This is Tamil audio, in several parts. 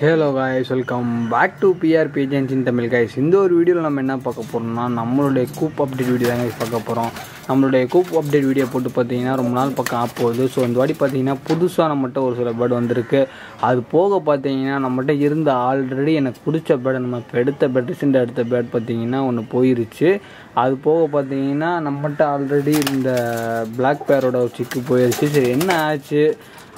Hello guys, welcome back to PRP agency in Tamil guys. இந்த ஒரு வீடியோவில் நம்ம என்ன பார்க்க போகிறோம்னா, நம்மளுடைய கூப் அப்டேட் வீடியோ தான் காய்ஸ் பார்க்க போகிறோம். நம்மளுடைய கூப் அப்டேட் வீடியோ போட்டு பார்த்தீங்கன்னா ரொம்ப நாள் பக்கம் ஆப்போகுது. ஸோ இந்த வாட்டி பார்த்தீங்கன்னா புதுசாக நம்மகிட்ட ஒரு சில பேர்டு வந்திருக்கு. அது போக பார்த்தீங்கன்னா நம்மகிட்ட இருந்த ஆல்ரெடி எனக்கு பிடிச்ச பேர்டு, நம்ம இப்போ எடுத்த பேர்டு, ரீசெண்டாக எடுத்த பேர்டு பார்த்தீங்கன்னா ஒன்று போயிருச்சு. அது போக பார்த்தீங்கன்னா நம்மகிட்ட ஆல்ரெடி இந்த பிளாக் பேரோட ஒரு சிக்கு போயிருச்சு. சரி, என்ன ஆச்சு,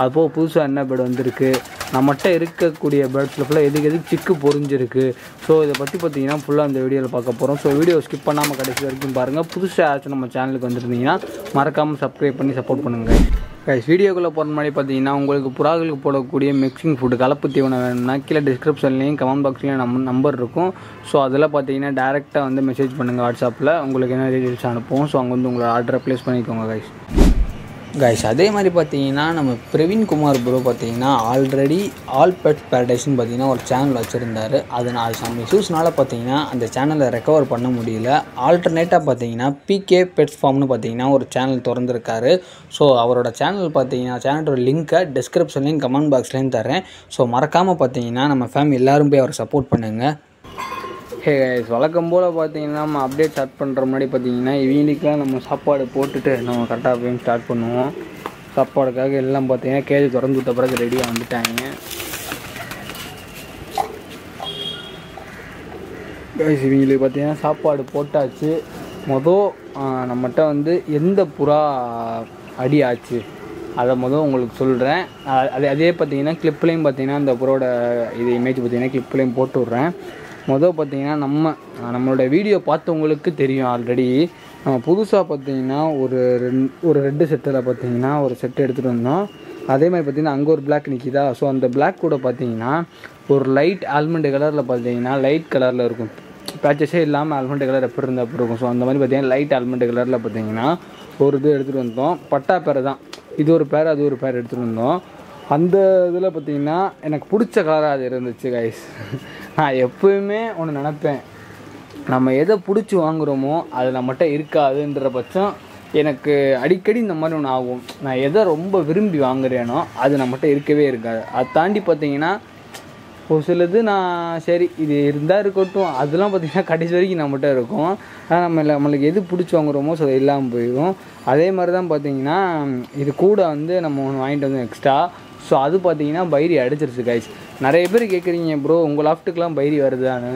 அது போக புதுசாக என்ன பேர்டு வந்திருக்கு, நம்மகிட்ட இருக்கக்கூடிய பேர்ட்ஸில் ஃபுல்லாக எதுக்கு சிக்கு பொறிஞ்சிருக்கு. ஸோ இதை பற்றி பார்த்தீங்கன்னா ஃபுல்லாக இந்த வீடியோவில் பார்க்க போகிறோம். ஸோ வீடியோ ஸ்கிப் பண்ணாமல் கடைசி வரைக்கும் பாருங்கள். புதுசாக ஆச்சு நம்ம சேனலுக்கு வந்துருந்தீங்கன்னா மறக்காமல் சப்ஸ்கிரைப் பண்ணி சப்போர்ட் பண்ணுங்கள் கைஸ். வீடியோக்குள்ளே போகிற மாதிரி பார்த்தீங்கன்னா உங்களுக்கு புறாக்களுக்கு போடக்கூடிய மிக்சிங் ஃபுட்டு, கலப்பு தீவனம் வேணும்னா கீழே டிஸ்கிரிப்ஷன்லேயும் கமெண்ட் பாக்ஸ்லேயும் நம்பர் இருக்கும். ஸோ அதில் பார்த்தீங்கன்னா டேரெக்டாக வந்து மெசேஜ் பண்ணுங்கள் வாட்ஸ்அப்பில், உங்களுக்கு என்ன டீட்டெயில்ஸ் அனுப்புவோம். ஸோ அங்கே வந்து உங்களோட ஆர்டரை ப்ளேஸ் பண்ணிக்கோங்க கைஸ். அதே மாதிரி பார்த்தீங்கன்னா நம்ம பிரவீன் குமார் ப்ரோ பார்த்தீங்கன்னா ஆல்ரெடி ஆல் பெட்ஸ் பேரடைஸ்னு பார்த்தீங்கன்னா ஒரு சேனல் வச்சுருந்தார். அதனால் சம் இஷ்யூஸ்னால் பார்த்தீங்கன்னா அந்த சேனலை ரெக்கவர் பண்ண முடியல. ஆல்டர்னேட்டாக பார்த்தீங்கன்னா பிகே பெட்ஸ் ஃபார்ம்னு பார்த்தீங்கன்னா ஒரு சேனல் திறந்துருக்காரு. ஸோ அவரோட சேனல் பார்த்தீங்கன்னா சேனலோட லிங்க்கை டிஸ்கிரிப்ஷன்லேயும் கமெண்ட் பாக்ஸ்லேயும் தரேன். ஸோ மறக்காமல் பார்த்தீங்கன்னா நம்ம ஃபேமிலி எல்லோரும் போய் அவரை சப்போர்ட் பண்ணுங்கள். ஹே கைஸ், வழக்கம் போல் பார்த்தீங்கன்னா நம்ம அப்டேட் ஸ்டார்ட் பண்ணுற முன்னாடி பார்த்தீங்கன்னா இவங்களுக்கெலாம் நம்ம சாப்பாடு போட்டுட்டு நம்ம கரெக்டாக போய் ஸ்டார்ட் பண்ணுவோம். சாப்பாடுக்காக எல்லாம் பார்த்தீங்கன்னா கேஜ் திறந்து விட்ட பிறகு ரெடியாக வந்துட்டாங்க கைஸ். இவங்களுக்கு பார்த்தீங்கன்னா சாப்பாடு போட்டாச்சு. நம்மகிட்ட வந்து எந்த புறா அடி ஆச்சு அதை உங்களுக்கு சொல்கிறேன். அதே பார்த்தீங்கன்னா கிளிப்லேயும் பார்த்தீங்கன்னா இந்த புறோட இது இமேஜ் பார்த்தீங்கன்னா கிளிப்லேயும் போட்டு விட்றேன். பார்த்தீங்கன்னா நம்மளோட வீடியோ பார்த்தவங்களுக்கு தெரியும். ஆல்ரெடி நம்ம புதுசாக பார்த்தீங்கன்னா ஒரு ரெட்டு செட்டில் பார்த்தீங்கன்னா ஒரு செட்டு எடுத்துகிட்டு வந்தோம். அதே மாதிரி பார்த்தீங்கன்னா அங்கே ஒரு பிளாக் நிற்கிதா. ஸோ அந்த பிளாக் கூட பார்த்தீங்கன்னா ஒரு லைட் ஆல்மண்ட் கலரில் பார்த்தீங்கன்னா லைட் கலரில் இருக்கும், பேச்சஸே இல்லாமல் ஆல்மண்ட் கலர் எப்படி இருந்தால் அப்படி இருக்கும். ஸோ அந்த மாதிரி பார்த்தீங்கன்னா லைட் ஆல்மண்ட் கலரில் பார்த்தீங்கன்னா ஒரு இது எடுத்துகிட்டு வந்தோம். பட்டா பேரை தான், இது ஒரு பேர் அது ஒரு பேர் எடுத்துகிட்டு வந்தோம். அந்த இதில் பார்த்தீங்கன்னா எனக்கு பிடிச்ச கலராக அது இருந்துச்சு கைஸ். நான் எப்போயுமே ஒன்று நினப்பேன், நம்ம எதை பிடிச்சி வாங்குகிறோமோ அது நம்மகிட்ட இருக்காதுன்ற பட்சம் எனக்கு அடிக்கடி இந்த மாதிரி ஒன்று ஆகும். நான் எதை ரொம்ப விரும்பி வாங்குறேனோ அது நம்மகிட்ட இருக்கவே இருக்காது. அதை தாண்டி பார்த்தீங்கன்னா ஒரு சிலது நான் சரி இது இருந்தால் இருக்கட்டும், அதெல்லாம் பார்த்திங்கன்னா கடைசி வரைக்கும் நம்மகிட்ட இருக்கும். ஆனால் நம்மளுக்கு எது பிடிச்சி வாங்குகிறோமோ ஸோ அது இல்லாமல் போயிடும். அதே மாதிரி தான் பார்த்திங்கன்னா இது கூட வந்து நம்ம ஒன்று வாங்கிட்டு வந்தோம் எக்ஸ்ட்ரா. ஸோ அது பார்த்தீங்கன்னா பைரி அடிச்சிருச்சு கைஸ். நிறைய பேர் கேட்குறீங்க, ப்ரோ உங்கள் லாஃப்ட்டுக்கெலாம் பைரி வருதான்னு.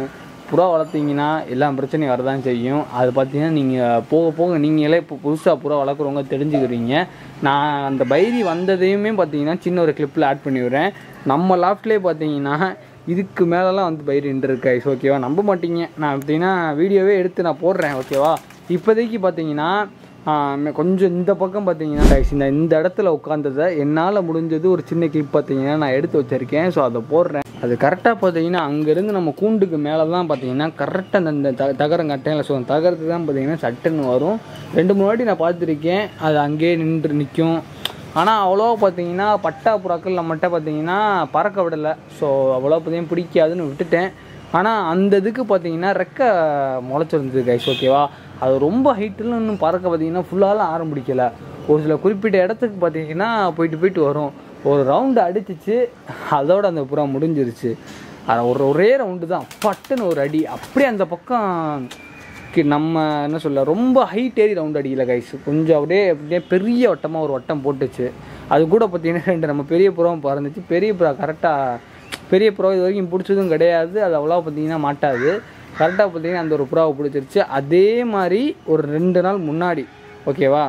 புறா வளர்த்திங்கன்னா எல்லா பிரச்சனையும் வரதான் செய்யும். அது பார்த்தீங்கன்னா நீங்கள் போக போக நீங்களே இப்போ புதுசாக புறா வளர்க்குறவங்க தெரிஞ்சுக்கிறீங்க. நான் அந்த பைரி வந்ததையுமே பார்த்தீங்கன்னா சின்ன ஒரு கிளிப்பில் ஆட் பண்ணி விடுறேன். நம்ம லாஃப்ட்லேயே பார்த்தீங்கன்னா இதுக்கு மேலெலாம் வந்து பைரி இருக்கு கைஸ். ஓகேவா, நம்ப மாட்டீங்க. நான் பார்த்தீங்கன்னா வீடியோவே எடுத்து நான் போடுறேன். ஓகேவா, இப்போதைக்கு பார்த்தீங்கன்னா கொஞ்சம் இந்த பக்கம் பார்த்தீங்கன்னா கைஸ் இந்த இடத்துல உட்காந்ததை என்னால் முடிஞ்சது ஒரு சின்ன கிளிப் பார்த்தீங்கன்னா நான் எடுத்து வச்சுருக்கேன். ஸோ அதை போடுறேன். அது கரெக்டாக பார்த்தீங்கன்னா அங்கேருந்து நம்ம கூண்டுக்கு மேலே தான் பார்த்தீங்கன்னா கரெக்டாக அந்த தகரம் கட்டையில். ஸோ அந்த தகரத்துக்கு தான் பார்த்தீங்கன்னா சட்டுன்னு வரும். 2-3 வாட்டி நான் பார்த்துருக்கேன், அது அங்கேயே நிற்கும். ஆனால் அவ்வளோவா பார்த்தீங்கன்னா பட்டா புறாக்கள் நம்மகிட்ட பார்த்தீங்கன்னா பறக்க விடலை. ஸோ அவ்வளோ பார்த்தீங்கன்னா பிடிக்காதுன்னு விட்டுட்டேன். ஆனால் அந்த இதுக்கு பார்த்தீங்கன்னா ரெக்கை முளைச்சிருந்தது கைஸ். ஓகேவா, அது ரொம்ப ஹைட்டில் இன்னும் பறக்க பார்த்தீங்கன்னா ஃபுல்லாலாம் ஆரம்பிக்கலை. ஒரு சில குறிப்பிட்ட இடத்துக்கு பார்த்தீங்கன்னா போயிட்டு வரும். ஒரு ரவுண்டு அடிச்சிச்சு, அதோட அந்த புறா முடிஞ்சிருச்சு. அது ஒரே ரவுண்டு தான், பட்டுன்னு ஒரு அடி. அப்படியே அந்த பக்கம் நம்ம என்ன சொல்ல ரொம்ப ஹைட் ஏறி ரவுண்டு அடிக்கல கைஸ். கொஞ்சம் அப்படியே பெரிய வட்டமாக ஒரு வட்டம் போட்டுச்சு. அது கூட பார்த்தீங்கன்னா நம்ம பெரிய புறாவும் பறந்துச்சு. பெரிய புறா கரெக்டாக பெரிய புறா இது வரைக்கும் பிடிச்சதும் கிடையாது. அது அவ்வளோ பார்த்தீங்கன்னா மாட்டாது. கரெக்டாக பார்த்தீங்கன்னா அந்த ஒரு புறாவை பிடிச்சிருச்சு. அதே மாதிரி ஒரு 2 நாள் முன்னாடி ஓகேவா,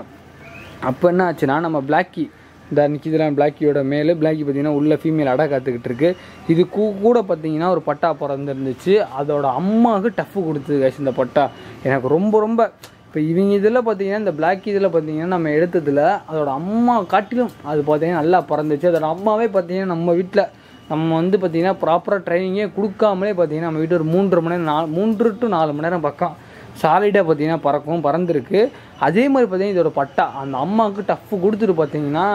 அப்போ என்ன ஆச்சுன்னா நம்ம பிளாக்கி இந்த நிற்கிதுலாம் பிளாக்கியோட மேலே பிளாக்கி பார்த்தீங்கன்னா உள்ள ஃபீமேல் அடை காத்துக்கிட்டு இருக்கு. இது கூட பார்த்தீங்கன்னா ஒரு பட்டா பிறந்துருந்துச்சு. அதோட அம்மாவுக்கு டஃப்பு கொடுத்தது கைஸ். இந்த பட்டா எனக்கு ரொம்ப இப்போ இவங்க இதில் பார்த்தீங்கன்னா இந்த பிளாக் இதில் பார்த்தீங்கன்னா நம்ம எடுத்ததில் அதோட அம்மா காட்டிலும் அது பார்த்தீங்கன்னா நல்லா பறந்துச்சு. அதோட அம்மாவே பார்த்தீங்கன்னா நம்ம வீட்டில் நம்ம வந்து பார்த்திங்கன்னா ப்ராப்பராக ட்ரைனிங்கே கொடுக்காமலே பார்த்திங்கன்னா நம்ம வீட்டு ஒரு 3 to 4 மணி நேரம் பக்கம் சாலிடாக பார்த்திங்கன்னா பறந்துருக்கு. அதே மாதிரி பார்த்திங்கன்னா இதோட பட்டா அந்த அம்மாவுக்கு டஃப்பு கொடுத்துட்டு பார்த்திங்கன்னா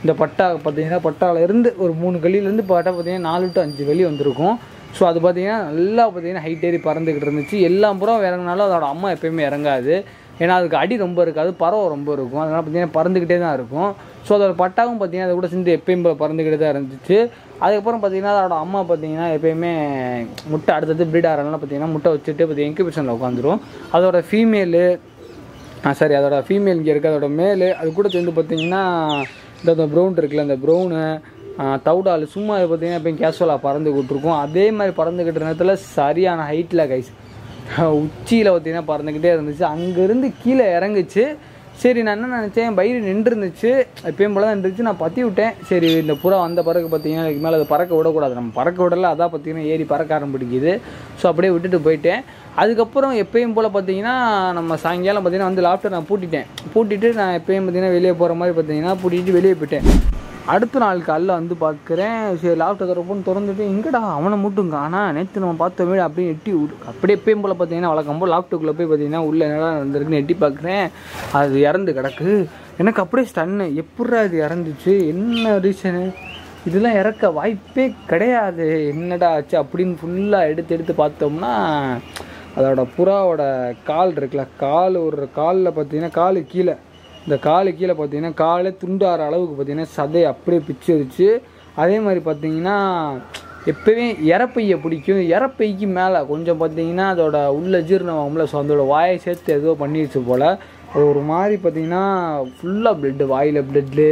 இந்த பட்டா பார்த்திங்கன்னா பட்டாவிலேருந்து ஒரு 3 கல்லிலேருந்து பட்டா பார்த்திங்கன்னா 4 to 5 கல்லி வந்திருக்கும். ஸோ அது பார்த்திங்கன்னா நல்லா பார்த்திங்கன்னா ஹைட் ஏறி பறந்துக்கிட்டு இருந்துச்சு. எல்லா புறம் இறங்கினாலும் அதோட அம்மா எப்போயுமே இறங்காது. ஏன்னா அதுக்கு அடி ரொம்ப இருக்காது, பறவை ரொம்ப இருக்கும். அதனால் பார்த்திங்கன்னா பறந்துக்கிட்டே தான் இருக்கும். ஸோ அதோட பட்டாவும் பார்த்திங்கன்னா அதை கூட சேர்ந்து எப்பயும் பறந்துக்கிட்டே தான் இருந்துச்சு. அதுக்கப்புறம் பார்த்திங்கன்னா அதோட அம்மா பார்த்திங்கன்னா எப்போயுமே முட்டை அடுத்தது ப்ரீட் ஆகிறனால பார்த்திங்கன்னா முட்டை வச்சுட்டு பார்த்திங்கன்னா இன்குபேஷனில் உட்காந்துரும். அதோட ஃபீமேலு அதோட ஃபீமேல் இங்கே இருக்குது, அதோட மேலு அது கூட சேர்ந்து பார்த்திங்கன்னா இந்த ப்ரௌன் இருக்குல்ல, இந்த ப்ரௌனு தவுடால் சும்மா அது பார்த்திங்கன்னா எப்போயும் கேஷுவலாக பறந்துக்கிட்டு இருக்கும். அதே மாதிரி பறந்துக்கிட்ட நேரத்தில் சரியான ஹைட்டில் கைஸ் உச்சியில் பார்த்திங்கன்னா பறந்துக்கிட்டே இருந்துச்சு. அங்கேருந்து கீழே இறங்குச்சு. சரி நான் என்ன நினச்சேன், பயிர் நின்றுருந்துச்சு, எப்பயும் போல தான் நின்றுச்சு. நான் பற்றி விட்டேன். சரி இந்த புறா வந்த பிறகு பார்த்திங்கன்னா இதுக்கு மேலே அதை பறக்க விடக்கூடாது, நம்ம பறக்க விடலை, அதான் பார்த்திங்கன்னா ஏறி பறக்க ஆரம்பிக்குது. ஸோ அப்படியே விட்டுட்டு போயிட்டேன். அதுக்கப்புறம் எப்பயும் போல் பார்த்திங்கன்னா நம்ம சாயங்காலம் பார்த்திங்கன்னா வந்து லாஃப்டர் நான் பூட்டிட்டு நான் எப்பயும் பார்த்திங்கன்னா வெளியே போகிற மாதிரி பார்த்திங்கன்னா பூட்டிட்டு வெளியே போயிட்டேன். அடுத்த நாள் காலைல வந்து பார்க்குறேன், சரி லாஃப்டர் திறந்துட்டு எங்கடா அவனை மட்டுங்க, ஆனால் நேற்று நம்ம பார்த்த வீடு அப்படியே எட்டி அப்படியே எப்பயும் போல் பார்த்திங்கன்னா வழக்கம் போல் லாஃப்ட்டுக்குள்ளே போய் பார்த்திங்கன்னா உள்ளே என்னடா நடந்திருக்குன்னு எட்டி பார்க்குறேன். அது இறந்து கிடக்கு. எனக்கு அப்படியே ஸ்டன்னு, எப்பட்றா இது இறந்துச்சு, என்ன ரீசனு, இதெல்லாம் இறக்க வாய்ப்பே கிடையாது, என்னடா ஆச்சு அப்படின்னு ஃபுல்லாக எடுத்து பார்த்தோம்னா அதோட புறாவோட கால் இருக்குல்ல, ஒரு காலில் பார்த்திங்கன்னா காலு கீழே பார்த்திங்கன்னா காலை துண்டாகிற அளவுக்கு பார்த்திங்கன்னா சதையை அப்படியே பிச்சிருச்சு. அதே மாதிரி பார்த்திங்கன்னா எப்போவே இறப்பையை பிடிக்கும், இறப்பைக்கு மேலே கொஞ்சம் பார்த்திங்கன்னா அதோட உள்ள ஜீரணமாகும்ல, ஸோ அதோட வாயை சேர்த்து ஏதோ பண்ணிடுச்சு போல். அது ஒரு மாதிரி பார்த்திங்கன்னா ஃபுல்லாக ப்ளட்டு, வாயில் ப்ளட்டு,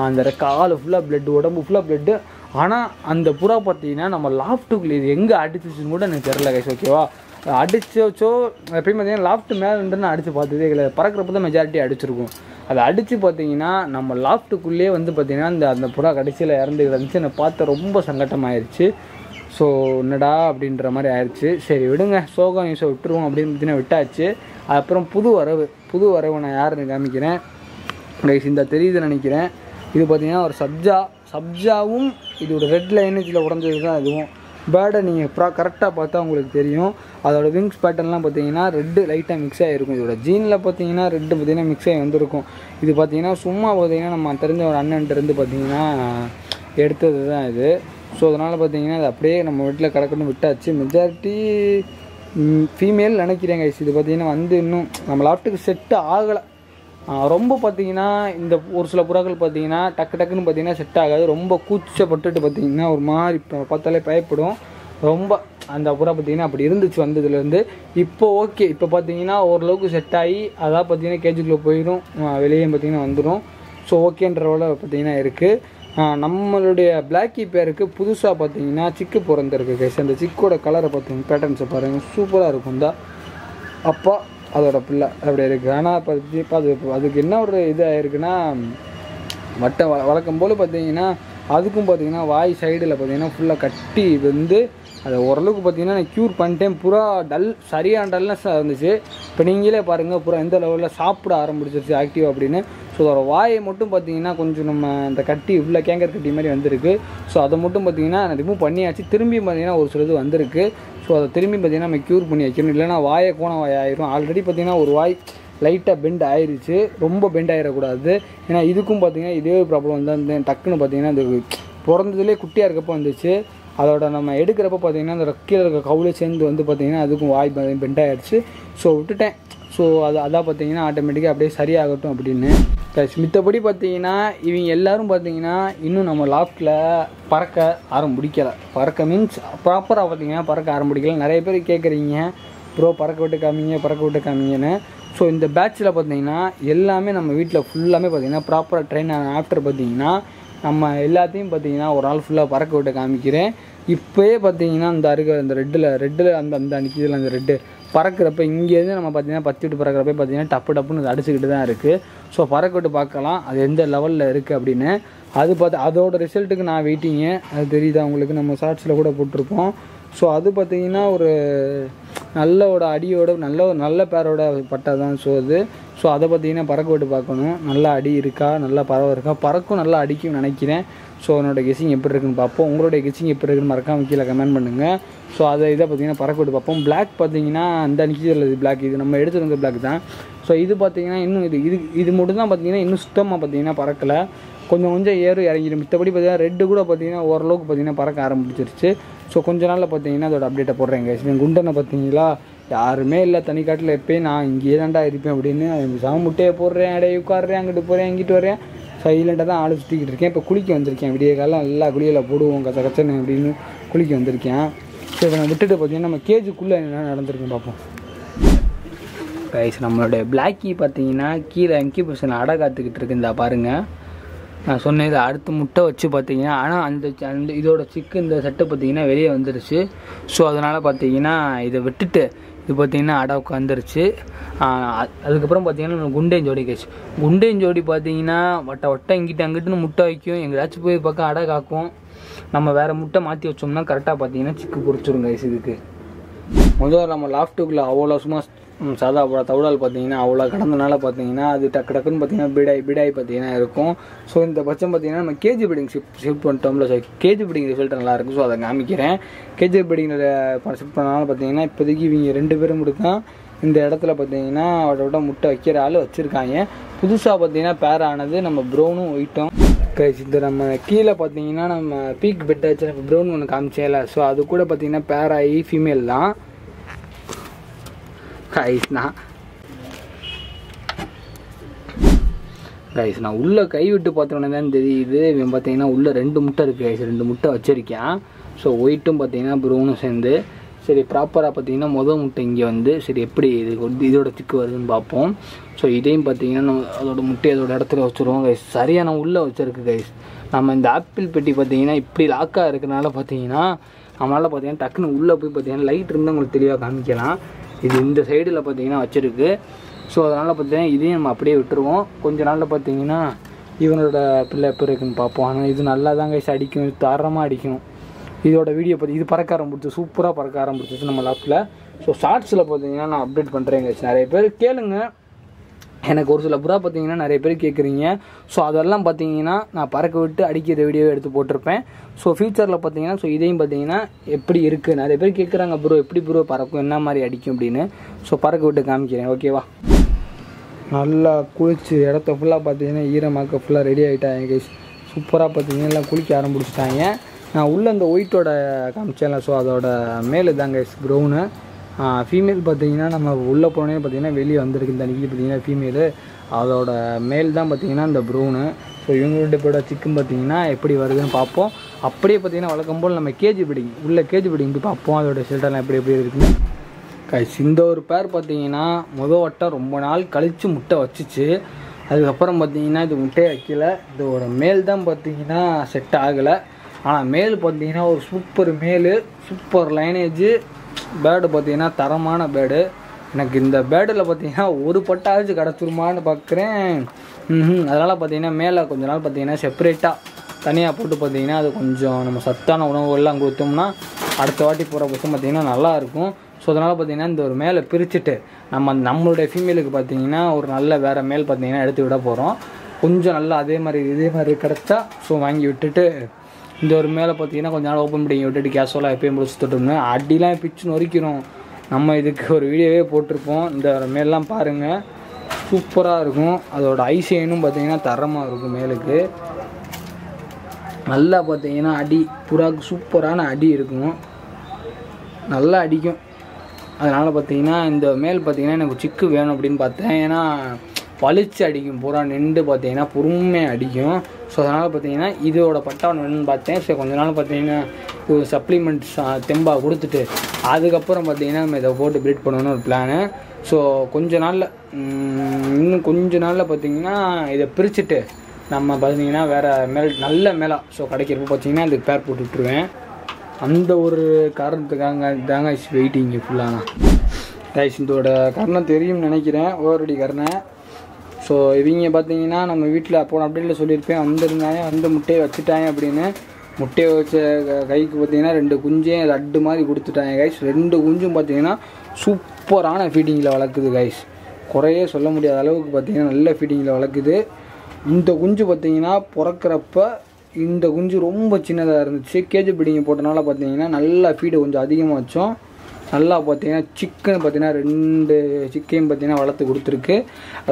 அந்த கால் ஃபுல்லாக ப்ளட்டு, உடம்பு ஃபுல்லாக ப்ளட்டு. ஆனால் அந்த புறா பார்த்திங்கன்னா நம்ம லாஃப்ட்டுக்குள்ளே இது எங்கே அடிச்சிச்சுன்னு கூட எனக்கு தெரில கைஸ், ஓகேவா. அடிச்சோ எப்பயும் பார்த்திங்கன்னா லாஃப்ட்டு மேலே இருந்துன்னு அடித்து பார்த்ததே கிடையாது, பறக்கிறப்ப தான் மெஜாரிட்டி அடிச்சிருக்கும். அதை அடித்து பார்த்திங்கன்னா நம்ம லாஃப்ட்டுக்குள்ளேயே வந்து பார்த்திங்கன்னா அந்த புறா கடைசியில் இறந்து கிடந்துச்சு. என்னை பார்த்து ரொம்ப சங்கட்டமாயிருச்சு. ஸோ என்னடா அப்படின்ற மாதிரி ஆயிடுச்சு. சரி விடுங்க, சோகம் நியூஸை விட்டுருவோம் அப்படின்னு பார்த்தீங்கன்னா விட்டாச்சு. அப்புறம் புது வரவு நான் யாருன்னு காமிக்கிறேன் கைஸ். இந்த தெரியுதுன்னு நினைக்கிறேன். இது பார்த்திங்கன்னா ஒரு சப்ஜாவும் இதோட ரெட் லைனேஜில் உடஞ்சது தான். இதுவும் பேர்டை நீங்கள் கரெக்டாக பார்த்தா உங்களுக்கு தெரியும். அதோட விங்ஸ் பேட்டர்ன்லாம் பார்த்தீங்கன்னா ரெட்டு லைட்டாக மிக்ஸ் ஆகிருக்கும். இதோட ஜீனில் பார்த்தீங்கன்னா ரெட்டு பார்த்திங்கன்னா மிக்ஸ் ஆகி வந்திருக்கும். இது பார்த்திங்கன்னா சும்மா பார்த்திங்கன்னா நம்ம தெரிஞ்ச ஒரு அண்ணன்ட்டு பார்த்திங்கன்னா எடுத்தது தான் இது. ஸோ அதனால் பார்த்திங்கன்னா அது அப்படியே நம்ம வீட்டில் கிடக்கணும் விட்டாச்சு. மெஜாரிட்டி ஃபீமேல் நினைக்கிறேன் கைஸ். இது பார்த்திங்கன்னா வந்து இன்னும் நம்ம லாஃப்ட்டுக்கு செட்டு ஆகலை. ரொம்ப பார்த்திங்கன்னா இந்த ஒரு சில புறாக்கள் பார்த்திங்கன்னா டக்குன்னு பார்த்திங்கன்னா செட் ஆகாது. ரொம்ப கூச்சப்பட்டுட்டு பார்த்திங்கன்னா ஒரு மாதிரி பார்த்தாலே பயப்படும் ரொம்ப. அந்த புறா பார்த்திங்கன்னா அப்படி இருந்துச்சு வந்ததுலேருந்து. இப்போ ஓகே, இப்போ பார்த்திங்கன்னா ஓரளவுக்கு செட் ஆகி அதான் பார்த்திங்கன்னா கேஜுக்குள்ளே போயிடும், வெளியே பார்த்திங்கன்னா வந்துடும். ஸோ ஓகேன்றவோட பார்த்திங்கன்னா இருக்குது. நம்மளுடைய பிளாக்கி பேருக்கு புதுசாக பார்த்திங்கன்னா சிக்கு பிறந்திருக்கு கைஸ். அந்த சிக்கோட கலரை பார்த்திங்கன்னா பேட்டர்ன்ஸை பாருங்கள், சூப்பராக இருக்கும் தான். அப்பா அதோட பிள்ளை அப்படி இருக்குது. ஆனால் இப்போ அதுக்கு என்ன ஒரு இது ஆயிருக்குன்னா வழக்கம் போல் பார்த்திங்கன்னா அதுக்கும் பார்த்திங்கன்னா வாய் சைடில் பார்த்திங்கன்னா ஃபுல்லாக கட்டி வந்து அதை ஓரளவுக்கு பார்த்திங்கன்னா நான் க்யூர் பண்ணிட்டேன். புறா சரியான டல்னஸ்ஸாக இருந்துச்சு. இப்போ நீங்களே பாருங்கள் புறா எந்த லெவலில் சாப்பிட ஆரம்பிச்சிருச்சு ஆக்டிவ் அப்படின்னு. ஸோ அதோட வாயை மட்டும் பார்த்திங்கன்னா கொஞ்சம் நம்ம அந்த கட்டி உள்ள கேங்கர் கட்டி மாதிரி வந்திருக்கு. ஸோ அதை மட்டும் பார்த்திங்கன்னா நான் ரிமூவ் பண்ணியாச்சு. திரும்பி பார்த்திங்கன்னா ஒரு சிலது வந்திருக்கு. ஸோ அதை திரும்பி பார்த்திங்கன்னா நம்ம க்யூர் பண்ணி வைக்கணும், இல்லைனா வாயை கோண வாய் ஆயிரும். ஆல்ரெடி பார்த்திங்கன்னா ஒரு வாய் லைட்டாக பெண்ட் ஆயிடுச்சு, ரொம்ப பெண்ட் ஆகிடக்கூடாது. ஏன்னா இதுக்கும் பார்த்திங்கன்னா இதே ப்ராப்ளம் வந்து டக்குன்னு பார்த்திங்கன்னா இந்த பிறந்ததுலேயே குட்டியாக இருக்கப்போ வந்துச்சு. அதோட நம்ம எடுக்கிறப்ப பார்த்திங்கன்னா அந்த கீழே இருக்க கவுலே சேர்ந்து வந்து பார்த்திங்கன்னா அதுக்கும் வாய் பெண்ட் ஆகிடுச்சு. ஸோ விட்டுட்டேன். ஸோ அதான் பார்த்திங்கன்னா ஆட்டோமேட்டிக்காக அப்படியே சரியாகட்டும் அப்படின்னு. மித்தபடி பார்த்திங்கன்னா இவங்க எல்லோரும் பார்த்திங்கன்னா இன்னும் நம்ம லாஃப்ட்டில் பறக்க ஆரம்பிக்கலை. பறக்க மீன்ஸ் ப்ராப்பராக பார்த்திங்கன்னா பறக்க ஆரம்பிக்கலை. நிறைய பேர் கேட்குறீங்க ப்ரோ பறக்க விட்டு காமிங்கன்னு. ஸோ இந்த பேட்சில் பார்த்திங்கன்னா எல்லாமே நம்ம வீட்டில் ஃபுல்லாமே பார்த்திங்கன்னா ப்ராப்பராக ட்ரெயின் ஆன ஆஃப்டர் பார்த்திங்கன்னா நம்ம எல்லாத்தையும் பார்த்திங்கன்னா ஒரு நாள் ஃபுல்லாக பறக்க விட்டு காமிக்கிறேன். இப்போயே பார்த்திங்கன்னா அந்த ரெட்டில் அந்த நிற்கிதில் அந்த ரெட்டு பறக்கிறப்ப இங்கேருந்து நம்ம பார்த்திங்கன்னா பற்றி விட்டு பறக்கிறப்ப பார்த்திங்கன்னா டப்புன்னு அடிச்சுக்கிட்டு தான் இருக்குது. ஸோ பறக்க விட்டு பார்க்கலாம் அது எந்த லெவலில் இருக்குது அப்படின்னு. அதோட ரிசல்ட்டுக்கு நான் வெயிட்டிங்க. அது தெரியுதா உங்களுக்கு, நம்ம ஷார்ட்ஸில் கூட போட்டிருப்போம். ஸோ அது பார்த்திங்கன்னா ஒரு நல்லோட அடியோட நல்ல பேரோட பட்டா தான். ஸோ அதை பார்த்திங்கன்னா பறக்க விட்டு பார்க்கணும், நல்லா அடி இருக்கா, நல்லா பறவை இருக்கா, பறக்கும் நல்லா அடிக்கும் நினைக்கிறேன். ஸோ என்னோடய கெஸ்ஸிங் எப்படி இருக்குன்னு பார்ப்போம். உங்களுடைய கெஸ்ஸிங் எப்படி இருக்குன்னு மறக்காமல் கீழே கமெண்ட் பண்ணுங்கள். ஸோ இதை பார்த்திங்கன்னா பறக்க விட்டு பார்ப்போம். பிளாக் பார்த்திங்கன்னா அந்த நிற்கிதில் இது பிளாக், இது நம்ம எடுத்துருந்த பிளாக் தான். ஸோ இது பார்த்திங்கன்னா இன்னும் இது மட்டும் தான் பார்த்திங்கன்னா இன்னும் சுத்தமாக பார்த்திங்கன்னா பறக்கலை, கொஞ்சம் இறங்கிடும். மித்தபடி பார்த்திங்கன்னா ரெட்டு கூட பார்த்திங்கன்னா ஓரளவுக்கு பார்த்திங்கன்னா பறக்க ஆரம்பிச்சிருச்சு. ஸோ கொஞ்ச நாளில் பார்த்திங்கன்னா அதோட அப்டேட்டை போடுறேங்க. குண்டனை பார்த்திங்களா யாருமே இல்லை தனிக்காட்டில் எப்போயும் நான் இங்கேயே தான்டா இருப்பேன் அப்படின்னு முட்டையை போடுறேன், இடையே உட்காடுறேன், அங்கிட்டு போகிறேன், இங்கிட்டு வரேன், சைலண்டாக தான் ஆள் சுற்றிக்கிட்டு இருக்கேன். இப்போ குளிக்க வந்திருக்கேன், விடிய காலம் எல்லா குளியில் போடுவோம் கச்சன்னு அப்படின்னு குளிக்க வந்திருக்கேன். ஸோ இப்போ நான் விட்டுட்டு பார்த்தீங்கன்னா நம்ம கேஜுக்குள்ளே என்ன நடந்திருக்குன்னு பார்ப்போம். கைஸ், நம்மளோட பிளாக்கி பார்த்தீங்கன்னா கீழே இன்கியூபேஷன் அடை காத்துக்கிட்டு இருக்கு. இந்த பாருங்கள், நான் சொன்னது அடுத்து முட்டை வச்சு பார்த்தீங்கன்னா, ஆனால் அந்த இதோட சிக்கு இந்த செட்டை பார்த்தீங்கன்னா வெளியே வந்துருச்சு. ஸோ அதனால் பார்த்தீங்கன்னா இதை விட்டுட்டு இது பார்த்தீங்கன்னா அடை உட்காந்துருச்சு. அதுக்கப்புறம் பார்த்தீங்கன்னா குண்டேஞ்சோடி கைஸ், குண்டேஞ்சோடி பார்த்தீங்கன்னா வட்ட இங்கிட்ட அங்கிட்டுன்னு முட்டை வைக்கும், எங்கேயாச்சும் போய் பக்கம் அடை காக்கும். நம்ம வேறு முட்டை மாற்றி வச்சோம்னா கரெக்டாக பார்த்தீங்கன்னா சிக்கு பொறிச்சிடும் கைஸ். இதுக்கு முதல்ல நம்ம லாஃப்ட்டுக்குள்ளே அவ்வளோ சும்மா சாதா தவிடால் பார்த்தீங்கன்னா அவ்வளோ கடந்தனால பார்த்தீங்கன்னா அது டக்கு டக்குன்னு பார்த்தீங்கன்னா பிடாய் பார்த்தீங்கன்னா இருக்கும். ஸோ இந்த பட்சம் பார்த்தீங்கன்னா நம்ம கேஜி பிடிங் ஷிஃப்ட் பண்ணிட்டோம்ல. ஸோ கேஜி பிடிங் ரிசல்ட் நல்லாயிருக்கும். ஸோ அதை காமிக்கிறேன். கேஜி பிடிங்கில் ஷிஃப்ட் பண்ணனால பார்த்தீங்கன்னா இப்போதைக்கு இவங்க 2 பேரும் மட்டும் தான் இந்த இடத்துல பார்த்தீங்கன்னா அவரோட முட்டை வைக்கிற ஆள் வச்சுருக்காங்க. புதுசாக பார்த்தீங்கன்னா பேர் ஆனது நம்ம ப்ரௌனும் ஒயிட்டும் கைஸ். இந்த நம்ம கீழே பார்த்தீங்கன்னா நம்ம பீக் பெட் வச்சு ப்ரௌன் ஒன்று காமிச்சேல. ஸோ அது கூட பார்த்தீங்கன்னா பேர் ஆகி ஃபீமேல் தான் கைஸ். நான் உள்ளே கை விட்டு பார்த்தோன்னே தான் தெரியுது. இவன் பார்த்தீங்கன்னா உள்ளே 2 முட்டை இருக்குது கைஸ். 2 முட்டை வச்சுருக்கேன். ஸோ ஒயிட்டும் பார்த்தீங்கன்னா ப்ரௌனும் சேர்ந்து சரி ப்ராப்பராக பார்த்தீங்கன்னா முட்டை இங்கே வந்து சரி எப்படி இதோட திக்கு வருதுன்னு பார்ப்போம். ஸோ இதையும் பார்த்தீங்கன்னா நம்ம அதோட முட்டையை அதோட இடத்துல வச்சுருவோம் கைஸ். சரியாக நான் உள்ளே வச்சுருக்கு கைஸ். நம்ம இந்த ஆப்பிள் பெட்டி பார்த்தீங்கன்னா இப்படி லாக்காக இருக்கிறனால பார்த்தீங்கன்னா நம்மளால் பார்த்தீங்கன்னா டக்குன்னு உள்ளே போய் பார்த்தீங்கன்னா லைட் இருந்தால் உங்களுக்கு தெளிவாக காமிக்கலாம். இது இந்த சைடில் பார்த்தீங்கன்னா வச்சுருக்கு. ஸோ அதனால் பார்த்தீங்கன்னா இதையும் நம்ம அப்படியே விட்டுருவோம். கொஞ்ச நாளில் பார்த்தீங்கன்னா இவனோட பிள்ளை எப்போ இருக்குன்னு பார்ப்போம். ஆனால் இது நல்லா தான் கைஸ் அடிக்கும், தரமாக அடிக்கும். இதோட வீடியோ பார்த்து இது பறக்க ஆரம்பிச்சு, சூப்பராக பறக்க ஆரம்பிச்சிச்சு நம்ம லாஃப்ட்டில். ஸோ ஷார்ட்ஸில் பார்த்தீங்கன்னா நான் அப்டேட் பண்ணுறேன் கைஸ். நிறைய பேர் கேளுங்க, எனக்கு ஒரு சில புறா பார்த்தீங்கன்னா நிறைய பேர் கேட்குறீங்க. ஸோ அதெல்லாம் பார்த்தீங்கன்னா நான் பறக்க விட்டு அடிக்கிற வீடியோ எடுத்து போட்டிருப்பேன். ஸோ ஃபியூச்சரில் பார்த்தீங்கன்னா ஸோ இதையும் பார்த்தீங்கன்னா எப்படி இருக்குது நிறைய பேர் கேட்குறாங்க, ப்ரோ எப்படி ப்ரோ பறக்கும், என்ன மாதிரி அடிக்கும் அப்படின்னு. ஸோ பறக்க விட்டு காமிக்கிறேன், ஓகேவா. நல்லா குளிச்சு இடத்த ஃபுல்லாக பார்த்தீங்கன்னா ஈரமாக்க ஃபுல்லாக ரெடி ஆகிட்டாங்க கைஸ். சூப்பராக பார்த்தீங்கன்னா எல்லாம் குளிக்க ஆரம்பிச்சிட்டாங்க. நான் உள்ளே அந்த ஒயிட்டோட காமிச்சேன்ல. ஸோ அதோட மேலே தாங்க கைஸ் ப்ரௌனு. ஃபீமேல் பார்த்தீங்கன்னா நம்ம உள்ளே போனே பார்த்தீங்கன்னா வெளியே வந்திருக்கு. இந்த அன்றைக்கி பார்த்தீங்கன்னா ஃபீமேலு, அதோட மேல் தான் பார்த்தீங்கன்னா இந்த ப்ரௌனு. ஸோ இவங்க 2 பேரோட சிக்கன் பார்த்தீங்கன்னா எப்படி வருதுன்னு பார்ப்போம். அப்படியே பார்த்தீங்கன்னா வழக்கம் போல் நம்ம கேஜி பிடிங் போய் பார்ப்போம் அதோட ரிசல்ட்டெல்லாம் எப்படி இருக்குன்னு கைஸ். இந்த ஒரு பேர் பார்த்தீங்கன்னா வட்டம் ரொம்ப நாள் கழித்து முட்டை வச்சுச்சு. அதுக்கப்புறம் பார்த்தீங்கன்னா இது முட்டையை வைக்கல. இதோட மேல் தான் பார்த்தீங்கன்னா செட் ஆகலை. ஆனால் மேல் பார்த்தீங்கன்னா ஒரு சூப்பர் லைனேஜு பேர்டு பார்த்தீங்கன்னா தரமான பேர்டு. எனக்கு இந்த பேர்டில் பார்த்தீங்கன்னா ஒரு பட்டாச்சு கிடச்சிருமான்னு பார்க்குறேன். அதனால் பார்த்தீங்கன்னா மேலே கொஞ்ச நாள் பார்த்தீங்கன்னா செப்பரேட்டாக தனியாக போட்டு பார்த்தீங்கன்னா அது கொஞ்சம் நம்ம சத்தான உணவுகள்லாம் கொடுத்தோம்னா அடுத்த வாட்டி போகிற பட்சம் பார்த்தீங்கன்னா நல்லாயிருக்கும். ஸோ அதனால் பார்த்தீங்கன்னா இந்த ஒரு மேலே பிரிச்சுட்டு நம்மளுடைய ஃபீமேலுக்கு பார்த்தீங்கன்னா ஒரு நல்ல வேறு மேல் பார்த்தீங்கன்னா எடுத்து விட போகிறோம். கொஞ்சம் நல்லா இதே மாதிரி கிடச்சா ஸோ வாங்கி விட்டுட்டு இந்த ஒரு மேலே பார்த்தீங்கன்னா கொஞ்சம் நாள் ஓப்பன் பண்ணி விட்டுட்டு கேஷுவலாக எப்பயும் முடிச்சு தொட்டோம்னா அடிலாம் பிச்சு நொறிக்கிறோம். நம்ம இதுக்கு ஒரு வீடியோவே போட்டிருப்போம். இந்த மேலாம் பாருங்கள், சூப்பராக இருக்கும். அதோட ஐசைனும் பார்த்தீங்கன்னா தரமாக இருக்கும். மேலுக்கு நல்லா பார்த்தீங்கன்னா புறாவுக்கு சூப்பரான அடி இருக்கும், நல்லா அடிக்கும். அதனால் பார்த்தீங்கன்னா இந்த மேல் பார்த்தீங்கன்னா எனக்கு சிக்கு வேணும் அப்படின்னு பார்த்தேன். ஏன்னா பளிச்சு அடிக்கும், புறா நின்று பார்த்தீங்கன்னா பொறுமையாக அடிக்கும். ஸோ அதனால் பார்த்தீங்கன்னா இதோட பட்டாவன் வேணும்னு பார்த்தேன். ஸோ கொஞ்ச நாள் பார்த்தீங்கன்னா ஒரு சப்ளிமெண்ட்ஸ் தெம்பாக கொடுத்துட்டு அதுக்கப்புறம் பார்த்தீங்கன்னா நம்ம இதை போட்டு ப்ரீட் பண்ணணும்னு ஒரு பிளானு. ஸோ இன்னும் கொஞ்ச நாளில் பார்த்தீங்கன்னா இதை பிரிச்சுட்டு நம்ம பார்த்தீங்கன்னா வேறு நல்ல மேலே ஸோ கிடைக்கிறப்போ பார்த்தீங்கன்னா இதுக்கு பேர் போட்டு விட்டுருவேன். அந்த ஒரு காரணத்துக்காக தாங்க வெயிட்டிங்க ஃபுல்லாக கைஸ். இதோட கர்ணம் தெரியும்னு நினைக்கிறேன், ஓவரடி கர்ணம். ஸோ இவங்க பார்த்தீங்கன்னா நம்ம வீட்டில் போன அப்டேட்டில் சொல்லியிருப்பேன் வந்திருந்தாங்க, முட்டையை வச்சுட்டாங்க அப்படின்னு. முட்டையை வச்ச கைக்கு பார்த்தீங்கன்னா 2 குஞ்சையும் லட்டு மாதிரி கொடுத்துட்டாங்க கைஸ். 2 குஞ்சும் பார்த்தீங்கன்னா சூப்பரான ஃபீடிங்கில் வளர்க்குது கைஸ். குறையே சொல்ல முடியாத அளவுக்கு பார்த்தீங்கன்னா நல்ல ஃபீடிங்கில் வளர்க்குது. இந்த குஞ்சு பார்த்தீங்கன்னா பிறக்கிறப்ப இந்த குஞ்சு ரொம்ப சின்னதாக இருந்துச்சு. கேஜி பிடிங்க போட்டனால பார்த்தீங்கன்னா நல்லா ஃபீடு கொஞ்சம் அதிகமாக வச்சோம். நல்லா பார்த்தீங்கன்னா சிக்கன் பார்த்தீங்கன்னா 2 சிக்கையும் பார்த்தீங்கன்னா வளர்த்து கொடுத்துருக்கு.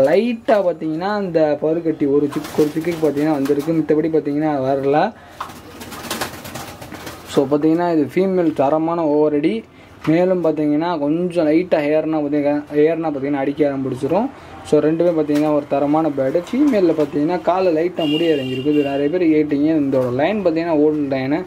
லைட்டாக பார்த்தீங்கன்னா அந்த பருக்கட்டி ஒரு சிக்கைக்கு பார்த்தீங்கன்னா வந்திருக்கு, மித்தபடி பார்த்தீங்கன்னா வரல. ஸோ பார்த்தீங்கன்னா இது ஃபீமேல் தரமான ஓவரடி. மேலும் பார்த்தீங்கன்னா கொஞ்சம் லைட்டாக ஏர்னா பார்த்தீங்கன்னா அடிக்க ஆரம்பிச்சிடும். ஸோ ரெண்டுமே பார்த்தீங்கன்னா ஒரு தரமான பேடு. ஃபீமேலில் பார்த்தீங்கன்னா காலை லைட்டாக முடி இறங்கியிருக்குது. நிறைய பேர் கேட்டிங்க இதோட லைன் பார்த்தீங்கன்னா ஓல்டு லைனு.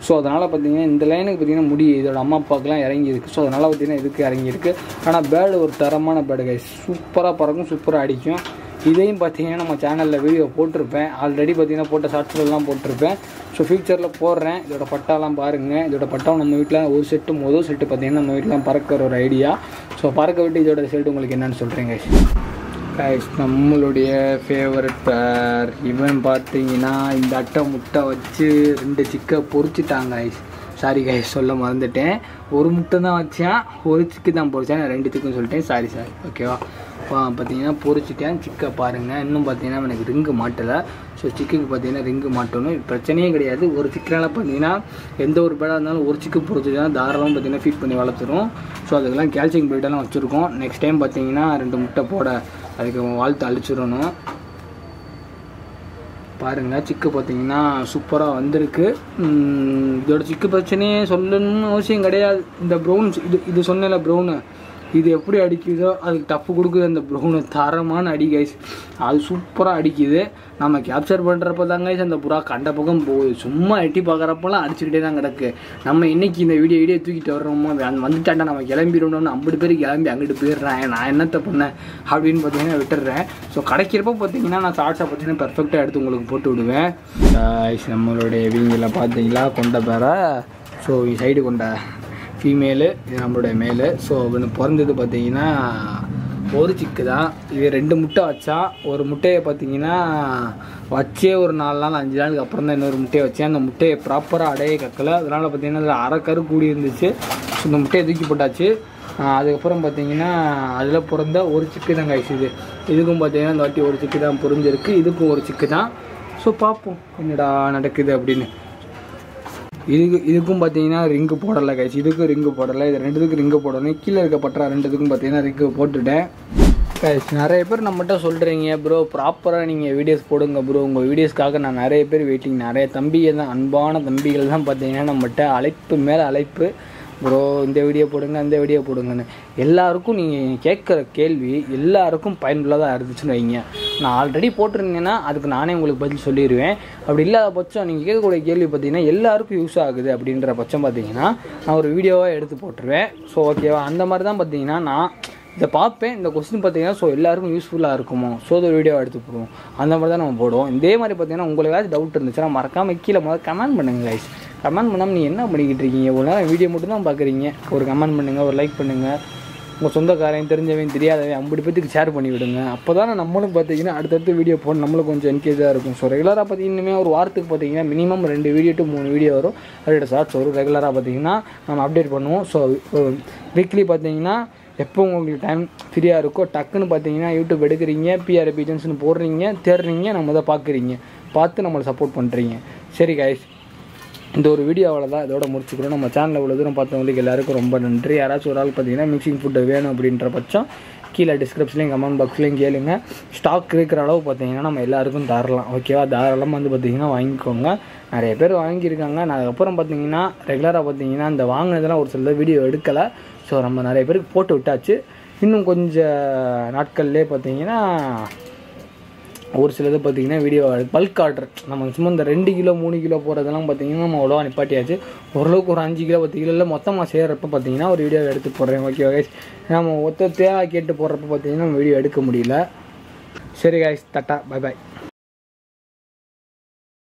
ஸோ அதனால் பார்த்தீங்கன்னா இந்த லைனுக்கு பார்த்தீங்கன்னா முடி இதோட அம்மா அப்பாவுக்குலாம் இறங்கியிருக்கு. ஸோ அதனால் பார்த்தீங்கன்னா இதுக்கு இறங்கியிருக்கு. ஆனால் பேடு ஒரு தரமான பேடு கைஸ். சூப்பராக பறக்கும், சூப்பராக அடிக்கும். இதையும் பார்த்தீங்கன்னா நம்ம சேனலில் வீடியோ போட்டிருப்பேன். ஆல்ரெடி பார்த்தீங்கன்னா போட்ட ஷார்ட்ஸ்லாம் போட்டிருப்பேன். ஸோ ஃபியூச்சரில் போடுறேன். இதோட பட்டாலாம் பாருங்கள். இதோட பட்டாவும் நம்ம வீட்டில் ஒரு செட்டு முதல் செட்டு பார்த்தீங்கன்னா நம்ம வீட்டில் பறக்கிற ஒரு ஐடியா. ஸோ பறக்க விட்டு இதோட ரிசல்ட் உங்களுக்கு என்னென்னு சொல்கிறேன் கைஸ். நம்மளுடைய ஃபேவரட் பேர் இவன் பார்த்தீங்கன்னா இந்த அட்டை முட்டை வச்சு 2 சிக்கை பொறிச்சிட்டாங்க கைஸ். சாரி கைஸ், சொல்ல மறந்துட்டேன். ஒரு முட்டை தான் வச்சேன், ஒரு சிக்கு தான் பொறிச்சேன். 2 சிக்குன்னு சொல்லிட்டேன். சாரி ஓகேவா. பார்த்தீங்கன்னா பொறிச்சிட்டேன். சிக்கை பாருங்கள். இன்னும் பார்த்தீங்கன்னா எனக்கு ரிங்கு மாட்டலை. ஸோ சிக்குக்கு பார்த்தீங்கன்னா ரிங்கு மாட்டணும் பிரச்சனையே கிடையாது. ஒரு சிக்கனால் பார்த்தீங்கன்னா எந்த ஒரு பேடாக இருந்தாலும் ஒரு சிக்கு பொறிச்சிட்டா தாராளமாக பார்த்தீங்கன்னா ஃபீட் பண்ணி வளர்த்துரும். ஸோ அதுக்கெல்லாம் கேல்சியம் பிளேட்டெல்லாம் வச்சுருக்கோம். நெக்ஸ்ட் டைம் பார்த்தீங்கன்னா 2 முட்டை போட அதுக்கு வாழ்த்து அழிச்சிடணும். பாருங்கள் சிக்கு பார்த்தீங்கன்னா சூப்பராக வந்திருக்கு. இதோட சிக்கு பிரச்சனையே சொல்லணும்னு அவசியம் கிடையாது. இந்த ப்ரௌன்ஸ் இது சொன்னல ப்ரௌனு, இது எப்படி அடிக்குதோ அதுக்கு டப்பு கொடுக்குது அந்த ப்ரௌனு. தரமான அடி கைஸ். அது சூப்பராக அடிக்குது. நம்ம கேப்சர் பண்ணுறப்ப தாங்க கைஸ் அந்த புறா கண்ட பக்கம் போகுது. சும்மா எட்டி பார்க்குறப்பெல்லாம் அடிச்சுக்கிட்டே தான் கிடக்கு. நம்ம இன்றைக்கி இந்த வீடியோ தூக்கிட்டு வர்றோமோ வந்துட்டாண்டா நம்ம கிளம்பிடணும்னு 50 பேர் கிளம்பி அங்கிட்டு போயிடுறேன். நான் என்னத்தை பண்ணேன் அப்படின்னு பார்த்தீங்கன்னா விட்டுடுறேன். ஸோ கிடைக்கிறப்ப பார்த்தீங்கன்னா நான் ஷார்ட்ஸை பார்த்தீங்கன்னா பெர்ஃபெக்டாக எடுத்து உங்களுக்கு போட்டு விடுவேன். நம்மளுடைய வீங்கில் பார்த்தீங்களா கொண்ட பேரை. ஸோ சைடு கொண்ட ஃபீமேலு, இது நம்மளுடைய மேலு. ஸோ இவனு பிறந்தது பார்த்தீங்கன்னா ஒரு சிக்கு தான். இது 2 முட்டை வச்சா. ஒரு முட்டையை பார்த்தீங்கன்னா வச்சே ஒரு 4 நாள் 5 நாளுக்கு அப்புறம் தான் இன்னொரு முட்டையை வச்சேன். அந்த முட்டையை ப்ராப்பராக அடைய கக்கலை. அதனால் பார்த்தீங்கன்னா அதில் அரைக்கரு கூடி இருந்துச்சு. ஸோ இந்த முட்டையை தூக்கி போட்டாச்சு. அதுக்கப்புறம் பார்த்தீங்கன்னா அதில் பிறந்த ஒரு சிக்கு தான் காய்ச்சிது. இதுக்கும் பார்த்தீங்கன்னா இந்த வாட்டி ஒரு சிக்கு தான் புரிஞ்சிருக்கு. இதுக்கும் ஒரு சிக்கு தான். ஸோ பார்ப்போம் என்னடா நடக்குது அப்படின்னு. இதுக்கும் பார்த்தீங்கன்னா ரிங்கு போடலை கைஸ். இதுக்கும் ரிங்கு போடலை. இது 2த்துக்கும் ரிங்கு போடணும். கீழே இருக்க பட்டா 2த்துக்கும் பார்த்தீங்கன்னா ரிங்கு போட்டுட்டேன் கைஸ். நிறைய பேர் நம்மகிட்ட சொல்கிறீங்க ப்ரோ ப்ராப்பராக நீங்கள் வீடியோஸ் போடுங்க ப்ரோ. உங்கள் வீடியோஸ்க்காக நான் நிறைய பேர் வெயிட்டிங். நிறைய தம்பிகள் தான், அன்பான தம்பிகள் தான் பார்த்தீங்கன்னா நம்மகிட்ட அழைப்பு மேலே அழைப்பு. ப்ரோ இந்த வீடியோ போடுங்க அந்த வீடியோ போடுங்கன்னு. எல்லாருக்கும் நீங்கள் கேட்குற கேள்வி எல்லாருக்கும் பயனுள்ளதாக இருந்துச்சுன்னு வைங்க. நான் ஆல்ரெடி போட்டிருந்தேன்னா அதுக்கு நானே உங்களுக்கு பதில் சொல்லிடுவேன். அப்படி இல்லாத பட்சம் நீங்கள் கேட்கக்கூடிய கேள்வி பார்த்தீங்கன்னா எல்லாருக்கும் யூஸ் ஆகுது அப்படின்ற பட்சம் பார்த்தீங்கன்னா நான் ஒரு வீடியோவாக எடுத்து போட்டுருவேன். ஸோ ஓகேவா. அந்த மாதிரி தான் பார்த்தீங்கன்னா நான் இதை பார்ப்பேன். இந்த கொஸ்டின் பார்த்தீங்கன்னா ஸோ எல்லாருக்கும் யூஸ்ஃபுல்லாக இருக்குமோ ஸோ ஒரு வீடியோ எடுத்து போடுவோம். அந்த மாதிரி தான் நம்ம போடுவோம். இதே மாதிரி பார்த்தீங்கன்னா உங்களுக்கு ஏதாச்சும் டவுட் இருந்துச்சுன்னா மறக்காமல் கீழே கமெண்ட் பண்ணுங்கள் கைஸ். கமெண்ட் பண்ணாமல் நீங்கள் என்ன பண்ணிக்கிட்டு இருக்கீங்க? ஒரு நேரம் வீடியோ மட்டும் தான் பார்க்குறீங்க. ஒரு கமெண்ட் பண்ணுங்கள், ஒரு லைக் பண்ணுங்கள். உங்கள் சொந்தக்காரையும் தெரிஞ்சவன் தெரியாதவன் 50 பேத்துக்கு ஷேர் பண்ணி விடுங்க. அப்போ தான் நம்மளும் பார்த்தீங்கன்னா அடுத்தடுத்து வீடியோ போட நம்மளும் கொஞ்சம் என்கேஜாக இருக்கும். ஸோ ரெகுலராக பார்த்தீங்கன்னா ஒரு வாரத்துக்கு பார்த்தீங்கன்னா மினிமம் 2 வீடியோ to 3 வீடியோ வரும். அதோட ஷார்ட்ஸ் வரும். ரெகுலராக பார்த்தீங்கன்னா நம்ம அப்டேட் பண்ணுவோம். ஸோ வீக்லி பார்த்தீங்கன்னா எப்போ உங்களுக்கு டைம் ஃப்ரீயாக இருக்கோ டக்குன்னு பார்த்தீங்கன்னா யூடியூப் எடுக்கிறீங்க, பிஆர்பி ஏஜென்ட்ஸ்னு போடுறீங்க, தேடுறீங்க, நம்ம தான் பார்த்து நம்மளை சப்போர்ட் பண்ணுறீங்க. சரி கைஸ், இந்த ஒரு வீடியோவில் தான் இதோட முடிச்சுக்கிறோம். நம்ம சேனலில் இவ்வளோ தூரம் பார்த்தவங்களுக்கு எல்லாருக்கும் ரொம்ப நன்றி. யாராச்சும் ஒரு ஆள் பார்த்தீங்கன்னா மிக்சிங் ஃபுட்டு வேணும் அப்படின்ற பட்சம் கீழே டிஸ்கிரிப்ஷன்லையும் கமெண்ட் பாக்ஸ்லையும் கேளுங்க. ஸ்டாக் இருக்கிற அளவு பார்த்தீங்கன்னா நம்ம எல்லாருக்கும் தரலாம். ஓகேவா. தாராளமாக வந்து பார்த்தீங்கன்னா வாங்கிக்கோங்க. நிறைய பேர் வாங்கியிருக்காங்க. நான் அதுக்கப்புறம் பார்த்தீங்கன்னா ரெகுலராக பார்த்தீங்கன்னா இந்த வாங்கினதெல்லாம் ஒரு சில வீடியோ எடுக்கலை. ஸோ நம்ம நிறைய பேருக்கு போட்டு விட்டாச்சு. இன்னும் கொஞ்சம் நாட்கள்லேயே பார்த்தீங்கன்னா ஒரு சிலது பார்த்தீங்கன்னா வீடியோ பல்க் ஆர்டர் நம்ம சும்மா இந்த 2 கிலோ 3 கிலோ போகிறதெல்லாம் பார்த்தீங்கன்னா நம்ம அவ்வளோவா நிப்பாட்டியாச்சு. ஓரளவுக்கு ஒரு 5 கிலோ 10 கிலோவில் மொத்தமாக செய்கிறப்ப பார்த்தீங்கன்னா ஒரு வீடியோ எடுத்து போடுறேன். Okay guys. நம்ம தேவை கேட்டு போடுறப்ப பார்த்தீங்கன்னா நம்ம வீடியோ எடுக்க முடியல. சரி கைஸ், டாட்டா, பை பாய்.